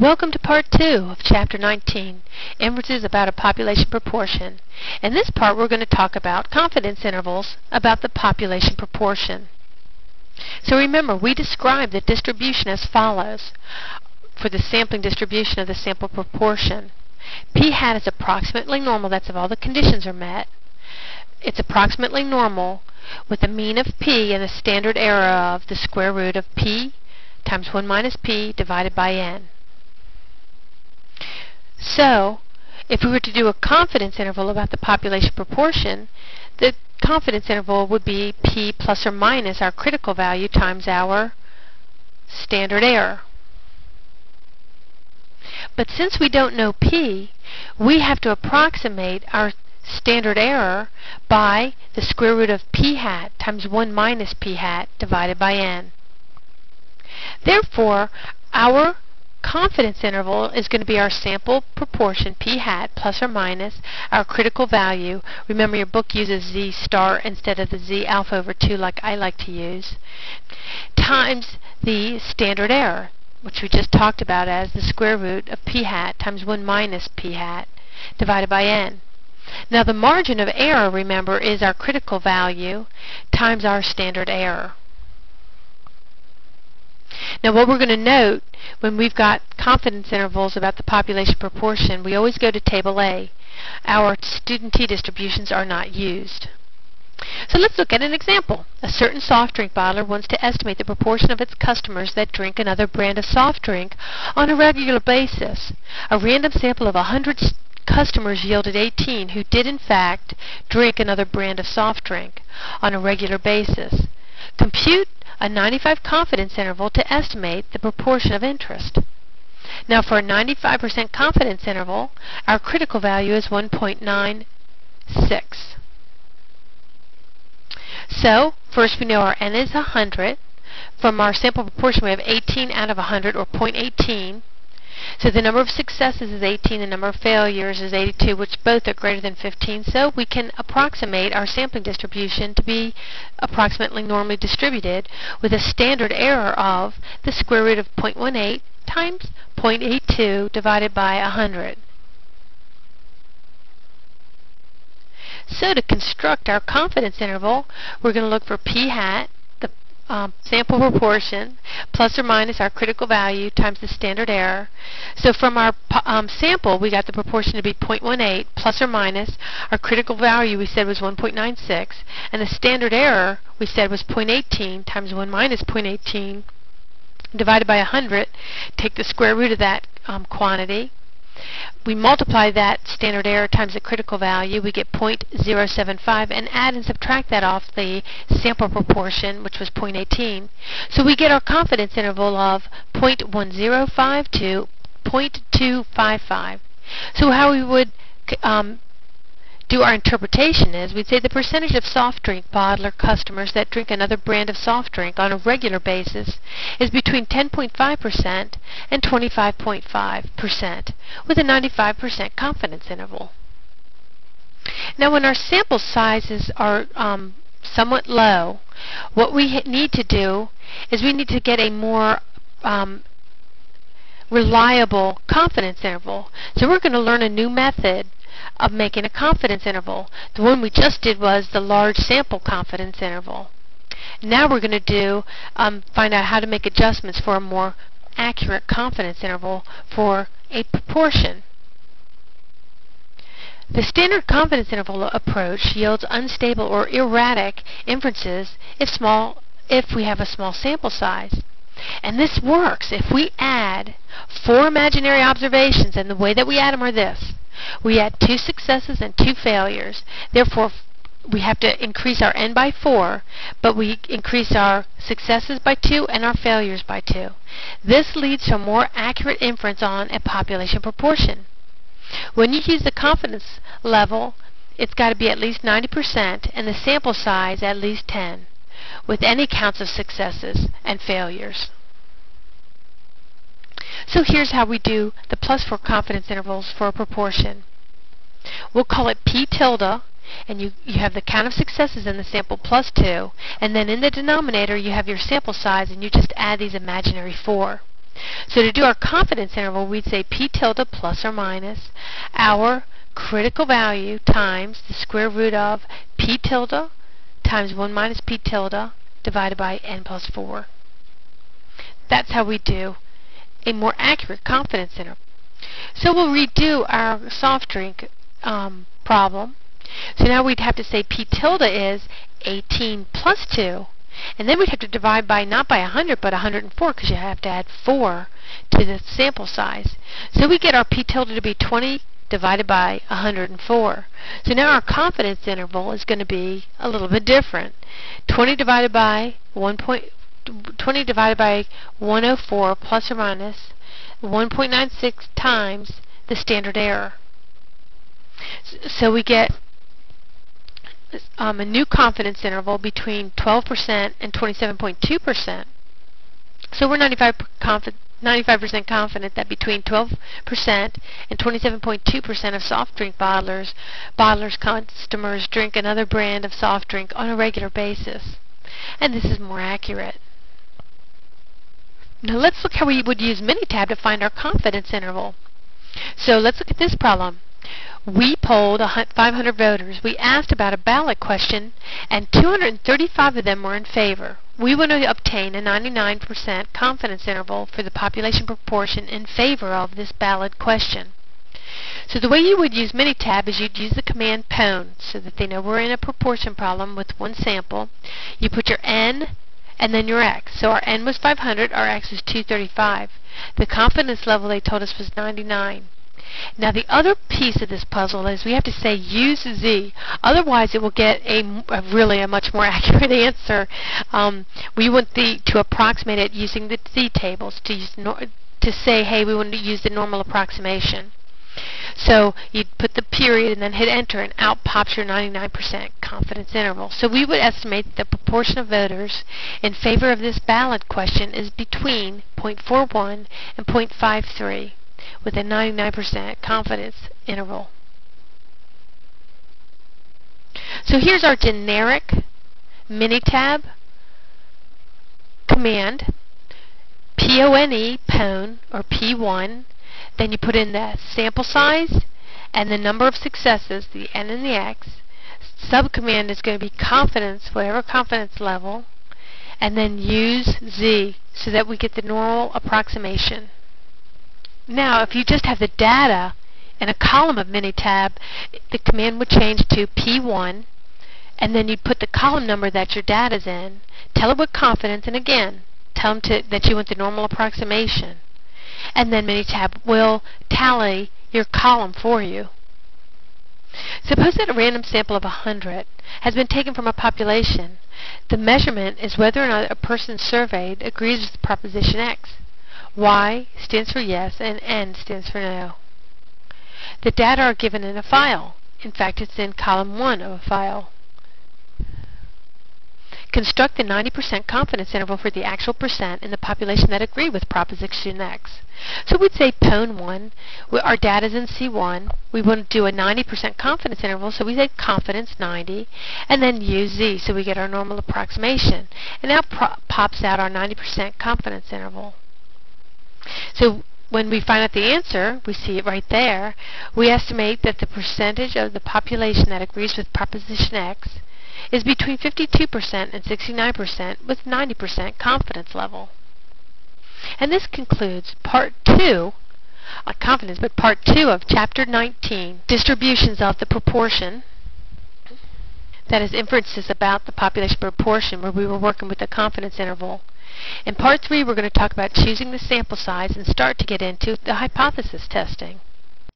Welcome to Part 2 of Chapter 19, Inferences about a Population Proportion. In this part we're going to talk about confidence intervals about the population proportion. So remember, we describe the distribution as follows for the sampling distribution of the sample proportion. P hat is approximately normal, that's if all the conditions are met. It's approximately normal with a mean of P and a standard error of the square root of P times 1 minus P divided by N. So, if we were to do a confidence interval about the population proportion, the confidence interval would be P plus or minus our critical value times our standard error. But since we don't know P, we have to approximate our standard error by the square root of P hat times 1 minus P hat divided by N. Therefore, our confidence interval is going to be our sample proportion P hat plus or minus our critical value. Remember, your book uses Z star instead of the Z alpha over 2 like I like to use, times the standard error, which we just talked about as the square root of P hat times 1 minus P hat divided by N. Now the margin of error, remember, is our critical value times our standard error. Now what we're going to note when we've got confidence intervals about the population proportion, we always go to Table A. Our student T distributions are not used. So let's look at an example. A certain soft drink bottler wants to estimate the proportion of its customers that drink another brand of soft drink on a regular basis. A random sample of 100 customers yielded 18 who did in fact drink another brand of soft drink on a regular basis. Compute a 95 confidence interval to estimate the proportion of interest. Now for a 95% confidence interval, our critical value is 1.96. So first we know our N is 100. From our sample proportion we have 18 out of 100, or 0.18. So the number of successes is 18, the number of failures is 82, which both are greater than 15. So we can approximate our sampling distribution to be approximately normally distributed with a standard error of the square root of 0.18 times 0.82 divided by 100. So to construct our confidence interval, we're going to look for P hat, sample proportion, plus or minus our critical value times the standard error. So from our sample, we got the proportion to be 0.18 plus or minus our critical value we said was 1.96, and the standard error we said was 0.18 times 1 minus 0.18 divided by 100. Take the square root of that quantity. We multiply that standard error times the critical value, we get 0.075, and add and subtract that off the sample proportion, which was 0.18. So we get our confidence interval of 0.105 to 0.255. So how we would do our interpretation is we'd say the percentage of soft drink bottler customers that drink another brand of soft drink on a regular basis is between 10.5% and 25.5% with a 95% confidence interval. Now when our sample sizes are somewhat low, what we need to do is we need to get a more reliable confidence interval. So we're going to learn a new method of making a confidence interval. The one we just did was the large sample confidence interval. Now we're going to find out how to make adjustments for a more accurate confidence interval for a proportion. The standard confidence interval approach yields unstable or erratic inferences if we have a small sample size. And this works if we add 4 imaginary observations, and the way that we add them are this. We add 2 successes and 2 failures. Therefore, we have to increase our N by 4, but we increase our successes by 2 and our failures by 2. This leads to a more accurate inference on a population proportion. When you use the confidence level, it's got to be at least 90% and the sample size at least 10, with any counts of successes and failures. So here's how we do the +4 confidence intervals for a proportion. We'll call it P tilde, and you have the count of successes in the sample plus 2, and then in the denominator you have your sample size, and you just add these imaginary 4. So to do our confidence interval, we'd say P tilde plus or minus our critical value times the square root of P tilde times 1 minus P tilde divided by n plus 4. That's how we do a more accurate confidence interval. So we'll redo our soft drink problem. So now we'd have to say P tilde is 18 plus 2. And then we'd have to divide by, not by 100, but 104, because you have to add 4 to the sample size. So we get our P tilde to be 20 divided by 104. So now our confidence interval is going to be a little bit different. 20 divided by 104 plus or minus 1.96 times the standard error. So we get a new confidence interval between 12% and 27.2%. So we're 95% confident that between 12% and 27.2% of soft drink bottlers customers drink another brand of soft drink on a regular basis. And this is more accurate. Now let's look how we would use Minitab to find our confidence interval. So let's look at this problem. We polled 500 voters. We asked about a ballot question, and 235 of them were in favor. We want to obtain a 99% confidence interval for the population proportion in favor of this ballot question. So the way you would use Minitab is you'd use the command pone so that they know we're in a proportion problem with one sample. You put your n and then your x. So our n was 500, our x was 235. The confidence level they told us was 99. Now the other piece of this puzzle is we have to say use z, otherwise it will get really a much more accurate answer. We want to approximate it using the z tables to say, hey, we want to use the normal approximation. So you'd put the period and then hit enter, and out pops your 99% confidence interval. So we would estimate that the proportion of voters in favor of this ballot question is between 0.41 and 0.53. with a 99% confidence interval. So here's our generic Minitab command, P-O-N-E, pone, or P1. Then you put in the sample size and the number of successes, the n and the x. Subcommand is going to be confidence, whatever confidence level, and then use z so that we get the normal approximation. Now, if you just have the data in a column of Minitab, the command would change to P1, and then you'd put the column number that your data's in, tell it what confidence, and again, tell them that you want the normal approximation. And then Minitab will tally your column for you. Suppose that a random sample of 100 has been taken from a population. The measurement is whether or not a person surveyed agrees with proposition X. Y stands for yes, and N stands for no. The data are given in a file. In fact, it's in column 1 of a file. Construct the 90% confidence interval for the actual percent in the population that agree with proposition X. So we'd say pone 1, our data is in C1. We want to do a 90% confidence interval, so we say confidence 90, and then use Z, so we get our normal approximation. And now pops out our 90% confidence interval. So when we find out the answer, we see it right there. We estimate that the percentage of the population that agrees with proposition X is between 52% and 69% with 90% confidence level. And this concludes part 2, confidence, but part 2 of chapter 19, distributions of the proportion. That is inferences about the population proportion, where we were working with the confidence interval. In part 3, we're going to talk about choosing the sample size and start to get into the hypothesis testing.